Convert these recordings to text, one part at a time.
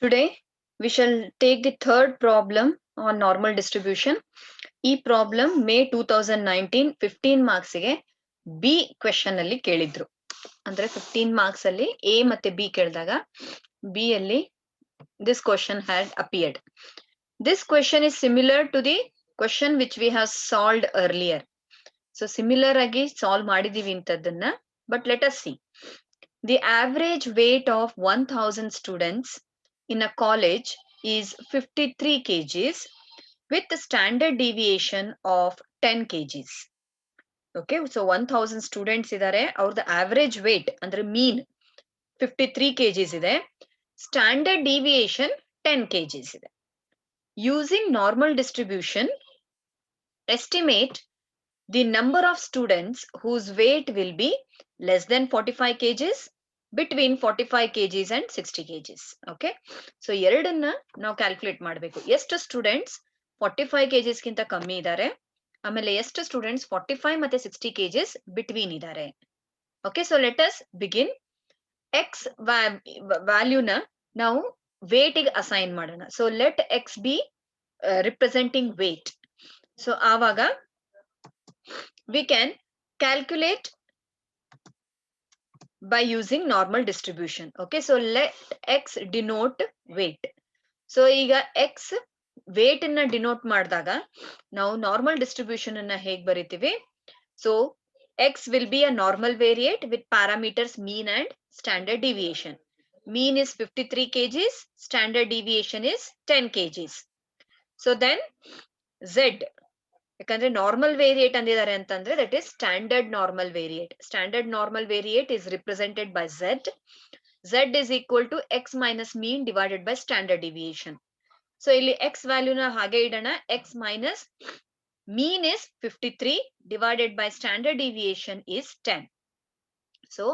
Today, we shall take the third problem on normal distribution. ಈ problem May 2019 15 marks ಗೆ B question ಅಲ್ಲಿ ಕೇಳಿದ್ರು. ಅಂದ್ರೆ 15 ಮಾರ್ಕ್ಸ್ ಅಲ್ಲಿ ಎ ಮತ್ತೆ ಬಿ ಕೇಳಿದಾಗ ಬಿ ಅಲ್ಲಿ this question had appeared. This question is similar to the question which we have solved earlier. So similar ಆಗಿ ಸಾಲ್ವ್ ಮಾಡಿದೀವಿ ಇಂಥದ್ದನ್ನ, but let us see. The average weight of 1000 students in a college is 53 kgs with a standard deviation of 10 kgs. Okay, so 1000 students idare, ಅವ್ರದ್ದು average weight ಅಂದ್ರೆ mean 53 kgs ಇದೆ, standard deviation 10 kgs ಇದೆ. Using normal distribution, estimate the number of students whose weight will be less than 45 kgs, between 45 kgs and 60 kgs. Okay, so ಎರಡನ್ನ ನಾವು calculate ಮಾಡಬೇಕು. ಎಷ್ಟು students 45 kgs ಗಿಂತ ಕಮ್ಮಿ ಇದ್ದಾರೆ, ಆಮೇಲೆ ಎಷ್ಟು ಸ್ಟೂಡೆಂಟ್ಸ್ 45 ಮತ್ತೆ 60 kgs ಬಿಟ್ವೀನ್ ಇದ್ದಾರೆ. Okay, so let us begin. X ವ್ಯಾಲ್ಯೂನ ನಾವು ವೇಟ್ ಗೆ ಅಸೈನ್ ಮಾಡೋಣ. So let x be representing weight. So ಆವಾಗ we can calculate by using normal distribution. Okay, so let x denote weight. So ಈಗ x weight ಅನ್ನ denote ಮಾಡಿದಾಗ ನಾವು normal distribution ಅನ್ನ ಹೇಗೆ ಬರೀತೀವಿ? So x will be a normal variate with parameters mean and standard deviation. Mean is 53 kgs, standard deviation is 10 kgs. So then z, ಯಾಕಂದ್ರೆ normal variate ಅಂದಿದ್ದಾರೆ ಅಂತಂದ್ರೆ that is standard normal variate. Standard normal variate is represented by Z. Z is equal to X minus mean divided by standard deviation. So ಇಲ್ಲಿ X ವ್ಯಾಲ್ಯೂನ ಹಾಗೆ ಇಡೋಣ. X minus mean is 53 divided by standard deviation is 10. So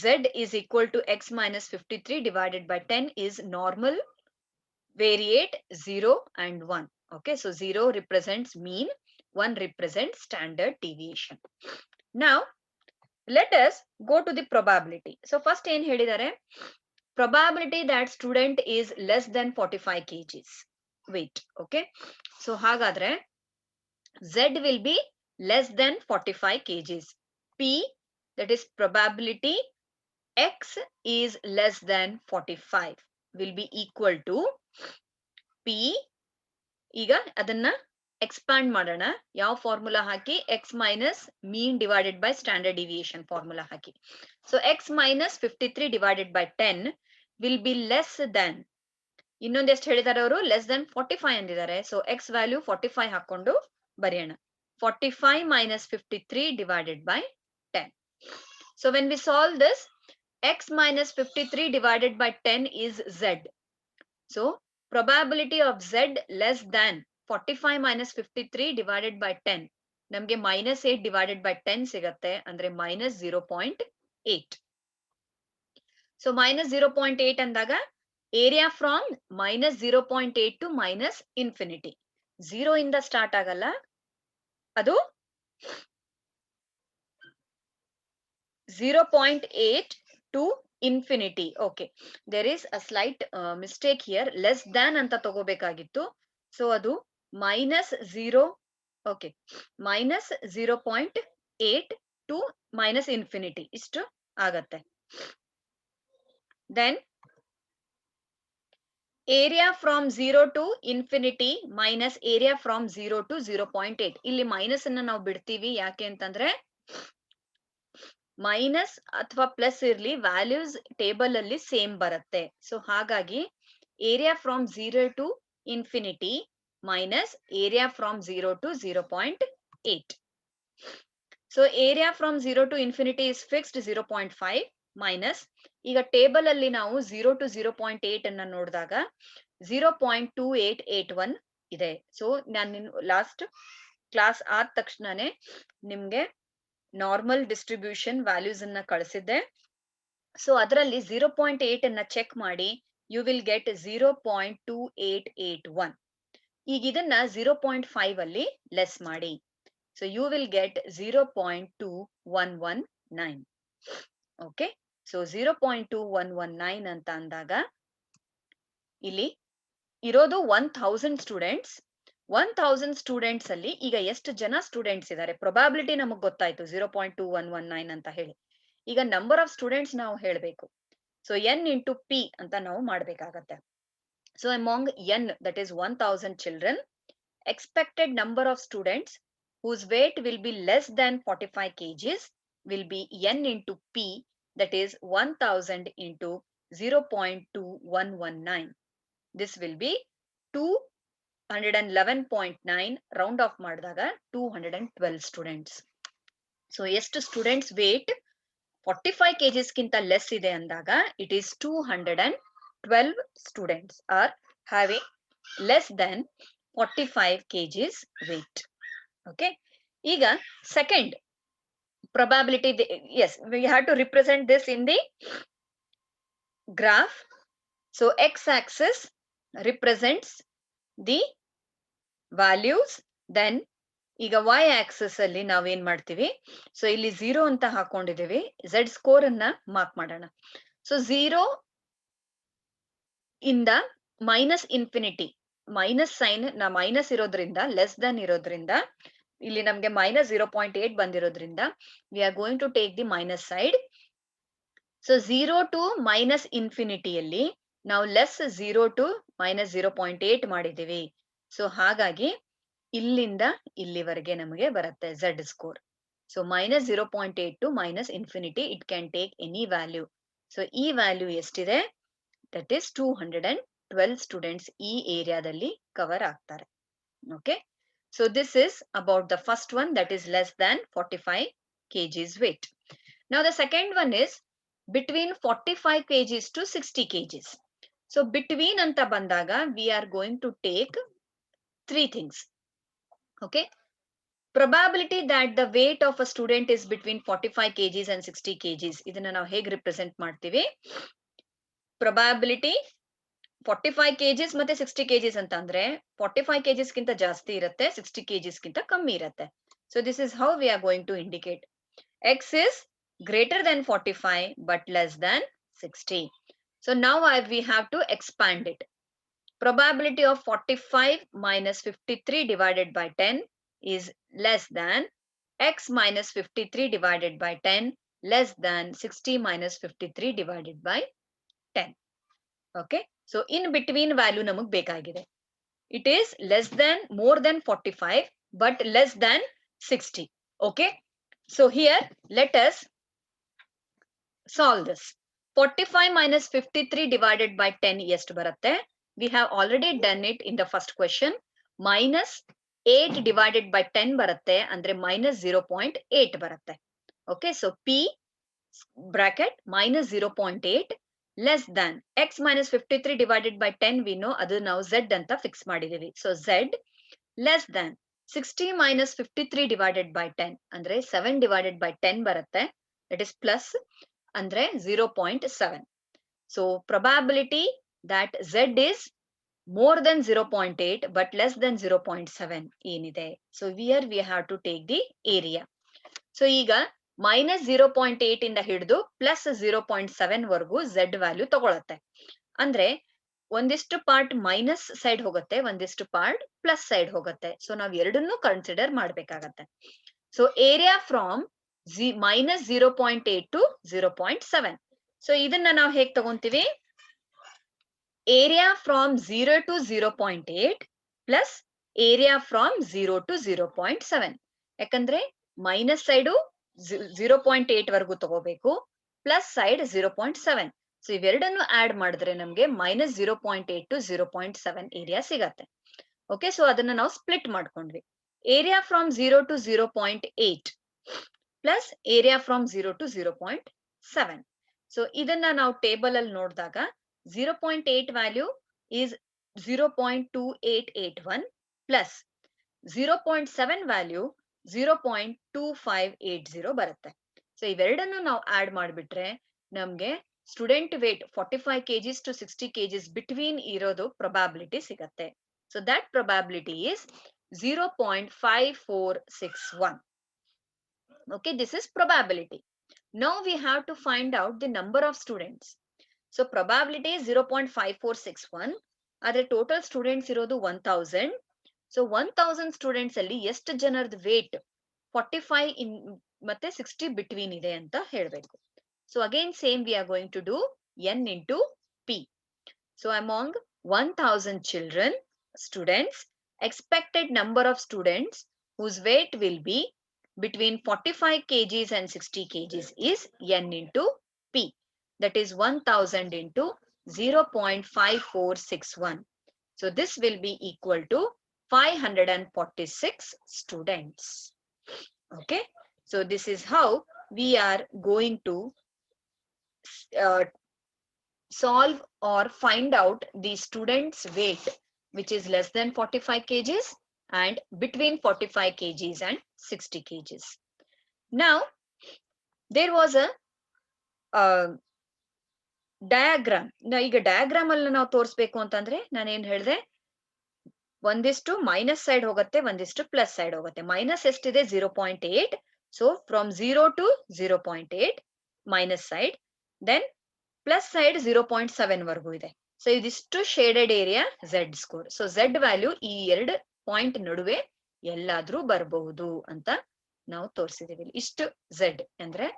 z is equal to x minus 53 divided by 10 is normal variate 0 and 1. Okay, so 0 represents mean, 1 represents standard deviation. Now let us go to the probability. So first ಏನ್ ಹೇಳಿದ್ದಾರೆ? Probability that student is less than 45 kgs weight. Okay, so ಹಾಗಾದ್ರೆ z will be less than 45 kgs. P, that is probability x is less than 45 will be equal to P. ಈಗ ಅದನ್ನ expand ಮಾಡೋಣ. ಯಾವ formula ಹಾಕಿ? X minus mean divided by standard deviation formula ಹಾಕಿ. So x minus 53 divided by 10 will be less than, ಇನ್ನೊಂದು ಎಷ್ಟು ಹೇಳಿದ್ದಾರೆ ಅವರು? ಲೆಸ್ ದನ್ 45 ಅಂದಿದ್ದಾರೆ. ಸೊ ಎಕ್ಸ್ ವ್ಯಾಲ್ಯೂ 45 ಹಾಕೊಂಡು ಬರೆಯೋಣ. 45 minus 53 divided by 10. So when we solve this, x minus 53 divided by 10 is z. So probability of z less than 45 minus 53 divided by 10 ನಮಗೆ minus 8 divided by 10 ಸಿಗತ್ತೆ, ಅಂದ್ರೆ minus 0.8. So minus 0.8 ಅಂದಾಗ area from minus 0.8 to minus infinity. 0 ಇಂದ start ಆಗಲ್ಲ, ಅದು 0.8 to infinity. Okay, there is a slight mistake here. Less than ಅಂತ ತಗೋಬೇಕಾಗಿತ್ತು. So ಅದು minus 0. Okay, minus 0.8 to minus infinity ಇಷ್ಟು ಆಗತ್ತೆ. Then area from 0 to infinity minus area from 0 to 0.8. ಇಲ್ಲಿ minus ಅನ್ನ ನಾವು ಬಿಡ್ತೀವಿ. ಯಾಕೆ ಅಂತಂದ್ರೆ ಮೈನಸ್ ಅಥವಾ ಪ್ಲಸ್ ಇರ್ಲಿ, ವ್ಯಾಲ್ಯೂಸ್ ಟೇಬಲ್ ಅಲ್ಲಿ ಸೇಮ್ ಬರುತ್ತೆ. ಸೊ ಹಾಗಾಗಿ area from 0 to infinity minus area from 0 to 0.8. So area from 0 to infinity is fixed 0.5 minus, ಈಗ ಟೇಬಲ್ ಅಲ್ಲಿ ನಾವು 0 to 0.8 ಅನ್ನ ನೋಡಿದಾಗ 0.2881 ಇದೆ. ಸೊ ನಾನು ಲಾಸ್ಟ್ ಕ್ಲಾಸ್ ಆದ ತಕ್ಷಣನೇ ನಿಮ್ಗೆ ನಾರ್ಮಲ್ ಡಿಸ್ಟ್ರಿಬ್ಯೂಷನ್ ವ್ಯಾಲ್ಯೂಸ್ ಅನ್ನ ಕಳಿಸಿದ್ದೆ. ಸೊ ಅದರಲ್ಲಿ 0.8 ಅನ್ನ ಚೆಕ್ ಮಾಡಿ, ಯು ವಿಲ್ ಗೆಟ್ 0.2881. ಈಗ ಇದನ್ನ 0.5 ಅಲ್ಲಿ ಲೆಸ್ ಮಾಡಿ. So you will get 0.2119. Okay, so 0.2119 ಅಂತ ಅಂದಾಗ ಇಲ್ಲಿ ಇರೋದು 1000 ಸ್ಟೂಡೆಂಟ್ಸ್. 1000 ಸ್ಟೂಡೆಂಟ್ಸ್ ಅಲ್ಲಿ ಈಗ ಎಷ್ಟು ಜನ ಸ್ಟೂಡೆಂಟ್ಸ್ ಇದ್ದಾರೆ, ಪ್ರೊಬಾಬಿಲಿಟಿ ನಮಗ್ ಗೊತ್ತಾಯ್ತು 0.2119 ಅಂತ ಹೇಳಿ. ಈಗ ನಂಬರ್ ಆಫ್ ಸ್ಟೂಡೆಂಟ್ಸ್ ನಾವು ಹೇಳ್ಬೇಕು. ಸೊ n ಇಂಟು p ಅಂತ ನಾವು ಮಾಡ್ಬೇಕಾಗತ್ತೆ. So among n, that is 1000 children, expected number of students whose weight will be less than 45 kgs will be n into p, that is 1000 into 0.2119. This will be 211.9, round off ಮಾಡಿದಾಗ 212 students. So ಎಷ್ಟು students wait 45 kgs ಗಿಂತ less ಇದೆ ಅಂದಾಗ it is 212 students are having less than 45 kgs weight. Okay. ಈಗ second probability, yes, we have to represent this in the graph. So x-axis represents the values, then ಈಗ y axis ಅಲ್ಲಿ ನಾವೇನ್ ಮಾಡ್ತೀವಿ, so ಇಲ್ಲಿ 0 ಅಂತ ಹಾಕೊಂಡಿದೀವಿ, z ಸ್ಕೋರ್ ಅನ್ನ mark ಮಾಡೋಣ. ಸೊ 0 ಇಂದ minus infinity, minus sign minus ಇರೋದ್ರಿಂದ, ಲೆಸ್ ದನ್ ಇರೋದ್ರಿಂದ, ಇಲ್ಲಿ ನಮ್ಗೆ -0.8 ಬಂದಿರೋದ್ರಿಂದ we are going to take the minus side. So 0 to minus ಇನ್ಫಿನಿಟಿಯಲ್ಲಿ ನಾವು ಲೆಸ್ 0 ಟು -0.8 ಮಾಡಿದೀವಿ. ಸೊ ಹಾಗಾಗಿ ಇಲ್ಲಿಂದ ಇಲ್ಲಿವರೆಗೆ ನಮಗೆ ಬರುತ್ತೆ z score. So -0.8 to minus infinity, it can take any value. So ಈ ವ್ಯಾಲ್ಯೂ ಎಷ್ಟಿದೆ, ದಟ್ ಈಸ್ 212 ಸ್ಟೂಡೆಂಟ್ಸ್ ಈ ಏರಿಯಾದಲ್ಲಿ ಕವರ್ ಆಗ್ತಾರೆ. Okay. So this is about the first one, that is less than 45 kgs weight. Now the second one is between 45 kgs to 60 kgs. So between anta bandaga we are going to take three things. Okay. Probability that the weight of a student is between 45 kgs and 60 kgs. Idanna ನಾವು ಹೇಗೆ represent ಮಾಡ್ತೀವಿ? Probability 45 kgs ಮತ್ತೆ 60 kgs ಅಂತ ಅಂದ್ರೆ 45 kgs ಗಿಂತ ಜಾಸ್ತಿ ಇರುತ್ತೆ, 60 kgs ಗಿಂತ ಕಮ್ಮಿ ಇರುತ್ತೆ. So this is how we are going to indicate. X is greater than 45 but less than 60. So now we have to expand it. Probability of 45 minus 53 divided by 10 is less than x minus 53 divided by 10 less than 60 minus 53 divided by 10. Okay. So in between value ನಮಗ್ ಬೇಕಾಗಿದೆ. It is less than, more than 45 but less than 60. Okay. So here let us solve this. 45 minus 53 divided by 10 ಎಷ್ಟು ಬರುತ್ತೆ? We have already done it in the first question. Minus 8 divided by 10 ಬರುತ್ತೆ, ಅಂದ್ರೆ minus 0.8 ಬರುತ್ತೆ. Okay. So P bracket minus 0.8 less than x minus 53 divided by 10 we know, adu ನಾವು z ಅಂತ fix ಮಾಡಿದೀವಿ. So z less than 60 minus 53 divided by 10 ಅಂದ್ರೆ 7 divided by 10 ಬರುತ್ತೆ, that is plus ಅಂದ್ರೆ 0.7. So probability that z is more than 0.8 but less than 0.7 ಏನಿದೆ. So here we have to take the area. So ಈಗ -0.8 ಇಂದ ಹಿಡಿದು +0.7 ವರೆಗೂ z value ತಗೊಳತ್ತೆ. ಅಂದ್ರೆ ಒಂದಿಷ್ಟು ಪಾರ್ಟ್ ಮೈನಸ್ ಸೈಡ್ ಹೋಗುತ್ತೆ, ಒಂದಿಷ್ಟು ಪಾರ್ಟ್ ಪ್ಲಸ್ ಸೈಡ್ ಹೋಗುತ್ತೆ. ಸೊ ನಾವ್ ಎರಡನ್ನೂ ಕನ್ಸಿಡರ್ ಮಾಡ್ಬೇಕಾಗತ್ತೆ. So area from -0.8 to 0.7. So ಇದನ್ನ ನಾವು ಹೇಗ್ ತಗೊಂತೀವಿ? Area from 0 to 0.8 plus area from 0 to 0.7. ಯಾಕಂದ್ರೆ ಮೈನಸ್ ಸೈಡು 0.8 ವರೆಗೂ ತಗೋಬೇಕು, ಪ್ಲಸ್ ಸೈಡ್ 0.7. ಸೊ ಇವೆರಡನ್ನು ಆಡ್ ಮಾಡಿದ್ರೆ ನಮ್ಗೆ -0.8 ಟು 0.7 ಏರಿಯಾ ಸಿಗತ್ತೆ. ಓಕೆ. ಸೊ ಅದನ್ನ ನಾವು ಸ್ಪ್ಲಿಟ್ ಮಾಡ್ಕೊಂಡ್ವಿ. Area from 0 to 0.8 plus area from 0 to 0.7. So ಇದನ್ನ ನಾವು ಟೇಬಲ್ ಅಲ್ಲಿ ನೋಡಿದಾಗ 0.8 ವ್ಯಾಲ್ಯೂ ಈಸ್ 0.2881 ಪ್ಲಸ್ 0.7 ವ್ಯಾಲ್ಯೂ 0.2580 ಬರುತ್ತೆ. ಸೊ ಇವೆರಡನ್ನು ನಾವು ಆಡ್ ಮಾಡಿಬಿಟ್ರೆ ನಮ್ಗೆ student weight 45 kgs to 60 kgs between ಇರೋದು ಪ್ರೊಬಾಬಿಲಿಟಿ ಸಿಗತ್ತೆ. So that probability is 0.5461. Okay, this is probability. Now we have to find out the number of students. So probability is 0.5461. ಆದ್ರೆ total students ಇರೋದು 1000. So 1000 students ಅಲ್ಲಿ ಎಷ್ಟು ಜನರದ wait 45 ಇನ್ ಮತ್ತೆ 60 between ಇದೆ ಅಂತ ಹೇಳ್ಬೇಕು. So again same we are going to do n into p. So among 1000 children, students, expected number of students whose weight will be between 45 kgs and 60 kgs is n into p. That is 1000 into 0.5461. So this will be equal to 546 students. Okay. So this is how we are going to solve or find out the student's weight which is less than 45 kgs and between 45 kgs and 60 kgs. Now there was a diagram. ಈಗ diagram ಅಲ್ಲಿ ನಾವು ತೋರಿಸ್ಬೇಕು ಅಂತಂದ್ರೆ ನಾನೇನ್ ಹೇಳಿದೆ, ಒಂದಿಷ್ಟು minus side ಹೋಗುತ್ತೆ, ಒಂದಿಷ್ಟು ಪ್ಲಸ್ ಸೈಡ್ ಹೋಗುತ್ತೆ. ಮೈನಸ್ ಎಷ್ಟಿದೆ 0.8. So from 0 to 0.8 minus side, then plus side 0.7 ವರೆಗೂ ಇದೆ. ಸೊ ಇದಿಷ್ಟು shaded area Z score. So Z value ಈ ಎರಡು ಪಾಯಿಂಟ್ ನಡುವೆ ಎಲ್ಲಾದ್ರೂ ಬರಬಹುದು ಅಂತ ನಾವು ತೋರಿಸಿದೀವಿ. ಇಷ್ಟು ಝೆಡ್ ಅಂದ್ರೆ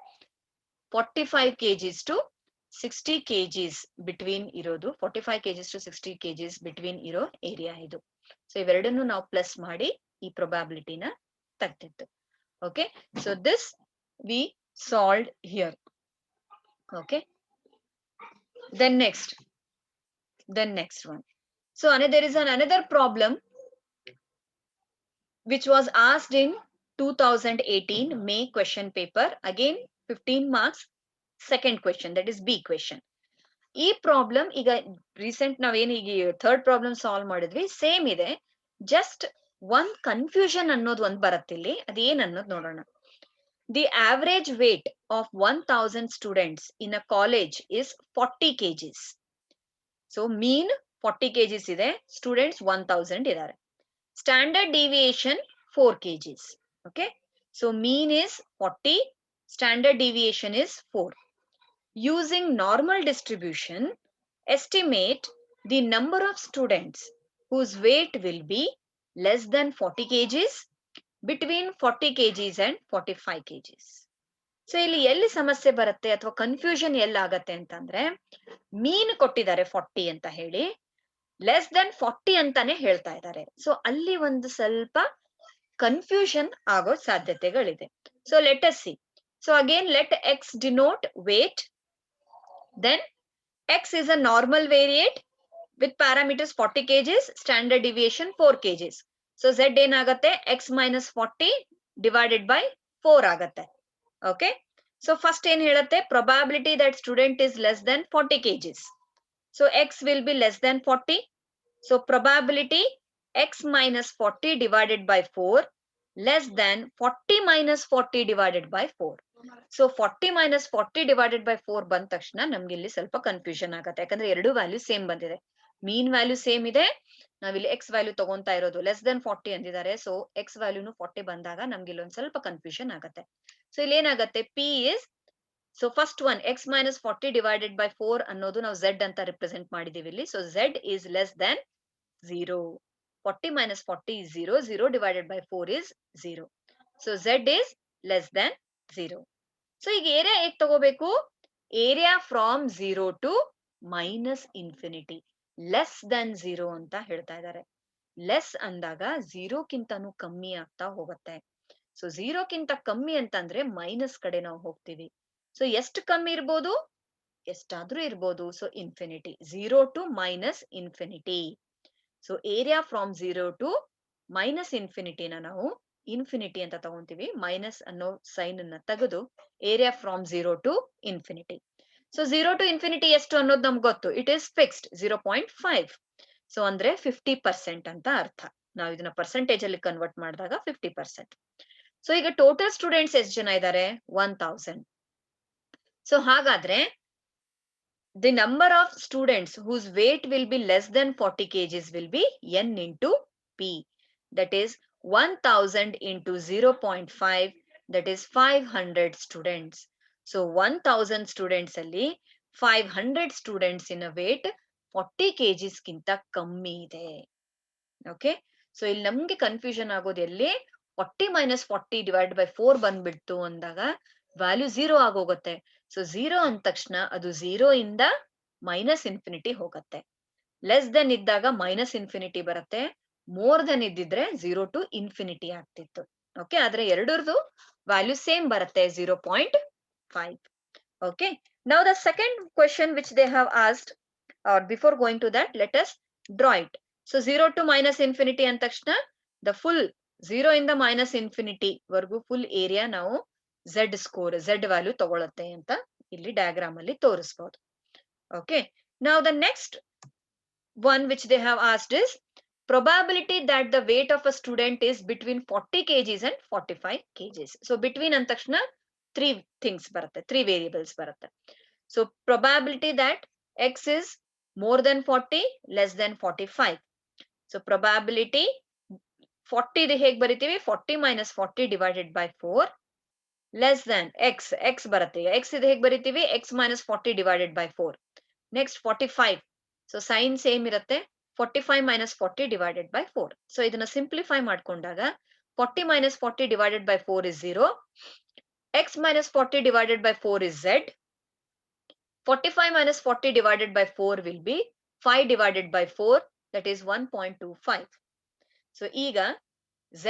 45 kgs to 60 kgs ಬಿಟ್ವೀನ್ ಇರೋದು, 45 kgs to 60 kgs ಬಿಟ್ವೀನ್ ಇರೋ ಏರಿಯಾ ಇದು. ಸೊ ಇವೆರಡನ್ನು ನಾವು ಪ್ಲಸ್ ಮಾಡಿ ಈ ಪ್ರೊಬ್ಯಾಬಿಲಿಟಿನ ತೆಗ್ದಿತ್ತು. Okay, so this we solved here. Okay, then next one. So there is another problem which was asked in 2018 May question paper. Again 15 marks, second question, that is B question. ಈ problem ಈಗ recent ನಾವೇನು ಈಗ third problem solve ಮಾಡಿದ್ವಿ, same ಇದೆ. Just ಒಂದ್ confusion ಅನ್ನೋದು ಒಂದ್ ಬರತ್ತಿಲ್ಲಿ, ಅದೇನ್ ಅನ್ನೋದು ನೋಡೋಣ. The average weight of 1000 students in a college is 40 kgs. So mean 40 kgs ಇದೆ, students 1000 ಇದ್ದಾರೆ. Standard deviation 4 kgs. Okay, so mean is 40, standard deviation is 4. Using normal distribution, estimate the number of students whose weight will be less than 40 kgs, between 40 kgs and 45 kgs. So ಇಲ್ಲಿ ಎಲ್ಲಿ ಸಮಸ್ಯೆ ಬರುತ್ತೆ ಅಥವಾ confusion ಎಲ್ಲಾಗತ್ತೆ ಅಂತಂದ್ರೆ, ಮೀನ್ ಕೊಟ್ಟಿದ್ದಾರೆ 40 ಅಂತ ಹೇಳಿ, less than 40 ಅಂತಾನೆ ಹೇಳ್ತಾ ಇದ್ದಾರೆ. ಸೊ ಅಲ್ಲಿ ಒಂದು ಸ್ವಲ್ಪ ಕನ್ಫ್ಯೂಷನ್ ಆಗೋ ಸಾಧ್ಯತೆಗಳಿದೆ. So let us see. So again let x denote weight, then x is a normal variate with parameters 40 kgs, standard deviation 4 kgs. So z ಏನಾಗತ್ತೆ, x minus 40 divided by 4 ಆಗತ್ತೆ. Okay, so first ಏನ್ ಹೇಳುತ್ತೆ, probability that student is less than 40 kgs. So x will be less than 40. So probability x minus 40 divided by 4 less than 40 minus 40 divided by 4. So 40 minus 40 divided by 4 ಬಂದ ತಕ್ಷಣ ನಮ್ಗೆ ಇಲ್ಲಿ ಸ್ವಲ್ಪ confusion ಆಗತ್ತೆ, ಯಾಕಂದ್ರೆ ಎರಡು ವ್ಯಾಲ್ಯೂ ಸೇಮ್ ಬಂದಿದೆ. ಮೀನ್ value same ಇದೆ, ನಾವಿಲ್ಲಿ ಎಕ್ಸ್ ವ್ಯಾಲ್ಯೂ ತಗೊಂತಾ ಇರೋದು ಲೆಸ್ ದೆನ್ 40 ಅಂದಿದ್ದಾರೆ. ಸೊ ಎಕ್ಸ್ ವ್ಯಾಲ್ಯೂನು 40 ಬಂದಾಗ ನಮ್ಗೆ ಇಲ್ಲೊಂದ್ ಸ್ವಲ್ಪ ಕನ್ಫ್ಯೂಷನ್ ಆಗತ್ತೆ. ಸೊ ಇಲ್ಲಿ ಏನಾಗತ್ತೆ, P is, so first one X minus 40 divided by 4 ಅನ್ನೋದು ನಾವು ಝೆಡ್ ಅಂತ ರಿಪ್ರೆಸೆಂಟ್ ಮಾಡಿದೀವಿ ಇಲ್ಲಿ. So Z is less than 0. 40 minus 40 is 0. 0 divided by 4 is 0. So z is less than 0. So ಈಗ ಏರಿಯಾ ಹೇಗೆ ತಗೋಬೇಕು, area from 0 to minus infinity, less than 0 ಅಂತ ಹೇಳ್ತಾ ಇದ್ದಾರೆ. ಲೆಸ್ ಅಂದಾಗ 0ಕ್ಕಿಂತನೂ ಕಮ್ಮಿ ಆಗ್ತಾ ಹೋಗುತ್ತೆ. ಸೊ 0ಕ್ಕಿಂತ ಕಮ್ಮಿ ಅಂತಂದ್ರೆ ಮೈನಸ್ ಕಡೆ ನಾವು ಹೋಗ್ತೀವಿ. ಸೊ ಎಷ್ಟು ಕಮ್ಮಿ ಇರ್ಬೋದು, ಎಷ್ಟಾದ್ರೂ ಇರ್ಬೋದು. So infinity, 0 to minus infinity. So area from 0 to minus ಇನ್ಫಿನಿಟಿನ ನಾವು ಇನ್ಫಿನಿಟಿ ಅಂತ ತಗೊಂತೀವಿ. ಮೈನಸ್ ಅನ್ನೋ ಸೈನ್ ಅನ್ನ ತೆಗೆದು area from 0 to infinity. So 0 to infinity ಎಷ್ಟು ಅನ್ನೋದು ನಮ್ಗೆ ಗೊತ್ತು, ಇಟ್ ಈಸ್ ಫಿಕ್ಸ್ಡ್ 0.5. ಸೊ ಅಂದ್ರೆ 50% ಅಂತ ಅರ್ಥ. ನಾವು ಇದನ್ನ ಪರ್ಸೆಂಟೇಜ್ ಅಲ್ಲಿ ಕನ್ವರ್ಟ್ ಮಾಡಿದಾಗ 50%. ಸೊ ಈಗ ಟೋಟಲ್ ಸ್ಟೂಡೆಂಟ್ಸ್ ಎಷ್ಟು ಜನ ಇದ್ದಾರೆ, 1000. ಸೊ ಹಾಗಾದ್ರೆ the number of students whose weight will be less than 40 kgs will be n into p. That is 1000 into 0.5, that is 500 students. So 1000 students alli 500 students in a weight 40 kgs ಗಿಂತ ಕಮ್ಮಿ ಇದೆ. Okay, so ಇಲ್ಲಿ ನಮ್ಗೆ confusion ಆಗೋದು ಎಲ್ಲಿ 40 minus 40 divide by 4 ಬಂದ್ಬಿಡ್ತು ಅಂದಾಗ value 0 ಆಗೋಗುತ್ತೆ. ಸೊ 0 ಅಂದ ತಕ್ಷಣ ಅದು 0 ಇಂದ ಮೈನಸ್ ಇನ್ಫಿನಿಟಿ ಹೋಗುತ್ತೆ. ಲೆಸ್ ದೆನ್ ಇದ್ದಾಗ ಮೈನಸ್ ಇನ್ಫಿನಿಟಿ ಬರುತ್ತೆ. ಮೋರ್ ದೆನ್ ಇದ್ದಿದ್ರೆ 0 ಟು ಇನ್ಫಿನಿಟಿ ಆಗ್ತಿತ್ತು. ಓಕೆ, ಆದ್ರೆ ಎರಡರದು ವ್ಯಾಲ್ಯೂ ಸೇಮ್ ಬರುತ್ತೆ 0.5. Okay, now the second question which they have asked, or before going to that, let us draw it. So 0 to minus infinity and takshna, the full 0 in the minus infinity vargu full area ನಾವು z score, z value ತಗೊಳುತ್ತೆ ಅಂತ ಇಲ್ಲಿ diagram ಅಲ್ಲಿ ತೋರಿಸಬಹುದು. Okay, now the next one which they have asked is probability that the weight of a student is between 40 kgs and 45 kgs. So between and takshna three things ಬರುತ್ತೆ, three variables ಬರುತ್ತೆ. So probability that x is more than 40, less than 45. So probability 40 ದು ಹೇಗೆ ಬರಿತೀವಿ, 40 minus 40 divided by 4 less than x ಬರುತ್ತೆ. x ಇದು ಹೇಗೆ ಬರಿತೀವಿ, x minus 40 divided by 4. Next 45. So sign same ಇರುತ್ತೆ, 45 minus 40 divided by 4. So ಇದನ್ನ simplify ಮಾಡ್ಕೊಂಡಾಗ 40 minus 40 divided by 4 is 0. x minus 40 divided by 4 is z. 45 minus 40 divided by 4 will be 5 divided by 4, that is 1.25. So ಈಗ z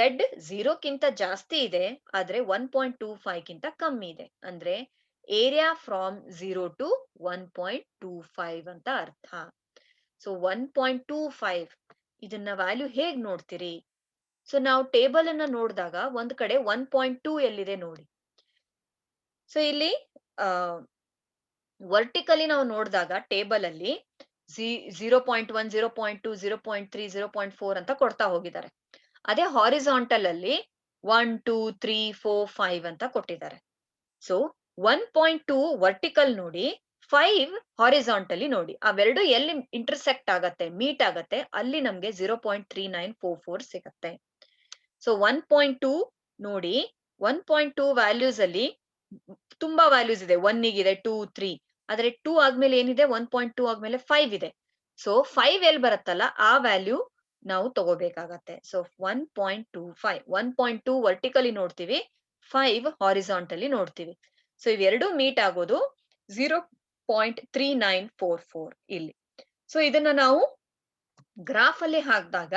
0 ಕಿಂತ ಜಾಸ್ತಿ ಇದೆ, ಆದ್ರೆ 1.25 ಕಿಂತ ಕಮ್ಮಿ ಇದೆ. ಅಂದ್ರೆ ಏರಿಯಾ ಫ್ರಾಮ್ 0 to 1.25 ಅಂತ ಅರ್ಥ. ಸೊ 1.25 ಇದನ್ನ ವ್ಯಾಲ್ಯೂ ಹೇಗ್ ನೋಡ್ತೀರಿ? ಸೊ ನಾವು ಟೇಬಲ್ ಅನ್ನ ನೋಡಿದಾಗ ಒಂದ್ ಕಡೆ 1.2 ಎಲ್ಲಿದೆ ನೋಡಿ. ಸೊ ಇಲ್ಲಿ ವರ್ಟಿಕಲಿ ನಾವು ನೋಡಿದಾಗ ಟೇಬಲ್ ಅಲ್ಲಿ 0.1, 0.2, 0.3, 0.4 ಅಂತ ಕೊಡ್ತಾ ಹೋಗಿದ್ದಾರೆ. ಅದೇ ಹಾರಿಜಾಂಟಲ್ ಅಲ್ಲಿ 1, 2, 3, 4, 5 ಅಂತ ಕೊಟ್ಟಿದ್ದಾರೆ. ಸೊ 1.2 ವರ್ಟಿಕಲ್ ನೋಡಿ, 5 ಹಾರಿಜಾಂಟಲಿ ನೋಡಿ, ಅವೆರಡು ಎಲ್ಲಿ ಇಂಟರ್ಸೆಕ್ಟ್ ಆಗತ್ತೆ, ಮೀಟ್ ಆಗತ್ತೆ, ಅಲ್ಲಿ ನಮ್ಗೆ 0.3944 ಸಿಗತ್ತೆ. ಸೊ 1.2 ನೋಡಿ, 1.2 ವ್ಯಾಲ್ಯೂಸ್ ಅಲ್ಲಿ ತುಂಬಾ ವ್ಯಾಲ್ಯೂಸ್ ಇದೆ. 1 ಗಿದೆ, 2, 3, ಆದ್ರೆ 2 ಆದ್ಮೇಲೆ ಏನಿದೆ, 1.2 ಆದ್ಮೇಲೆ 5 ಇದೆ. ಸೊ 5 ಎಲ್ಲಿ ಬರುತ್ತಲ್ಲ ಆ ವ್ಯಾಲ್ಯೂ ನಾವು ತಗೋಬೇಕಾಗತ್ತೆ. ಸೊ 1.25, 1.2 ವರ್ಟಿಕಲಿ ನೋಡ್ತೀವಿ, 5 ಹಾರಿಜಾಂಟಲಿ ನೋಡ್ತೀವಿ. ಸೊ ಇವೆರಡು ಮೀಟ್ ಆಗೋದು 0.3944 ಇಲ್ಲಿ. ಸೊ ಇದನ್ನ ನಾವು ಗ್ರಾಫ್ ಅಲ್ಲಿ ಹಾಕಿದಾಗ,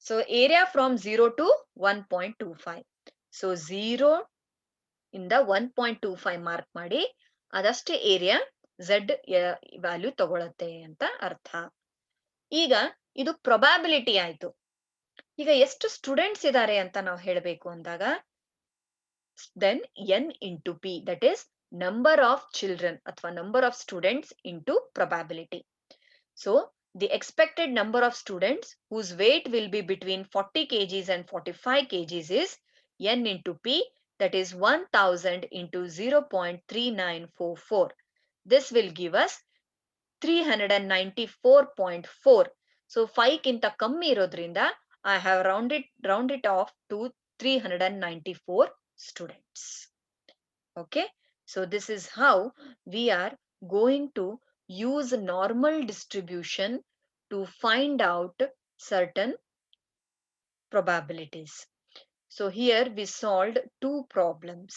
so area from 0 to 1.25. So 0 ಇಂದ 1.25 ಮಾರ್ಕ್ ಮಾಡಿ, ಅದಷ್ಟೇ ಏರಿಯಾ z ವ್ಯಾಲ್ಯೂ ತಗೊಳತ್ತೆ ಅಂತ ಅರ್ಥ. ಈಗ ಇದು ಪ್ರೊಬ್ಯಾಬಿಲಿಟಿ ಆಯ್ತು. ಈಗ ಎಷ್ಟು ಸ್ಟೂಡೆಂಟ್ಸ್ ಇದ್ದಾರೆ ಅಂತ ನಾವು ಹೇಳಬೇಕು ಅಂದಾಗ, then n into p, that is number of children ಅಥವಾ number of students into probability. So the expected number of students whose weight will be between 40 kgs and 45 kgs is n into p, that is 1000 into 0.3944. This will give us 394.4. So 5 ಕಿಂತ ಕಮ್ಮಿ ಇರೋದ್ರಿಂದ I have round it off to 394 students. Okay, so this is how we are going to use normal distribution to find out certain probabilities. So here we solved two problems.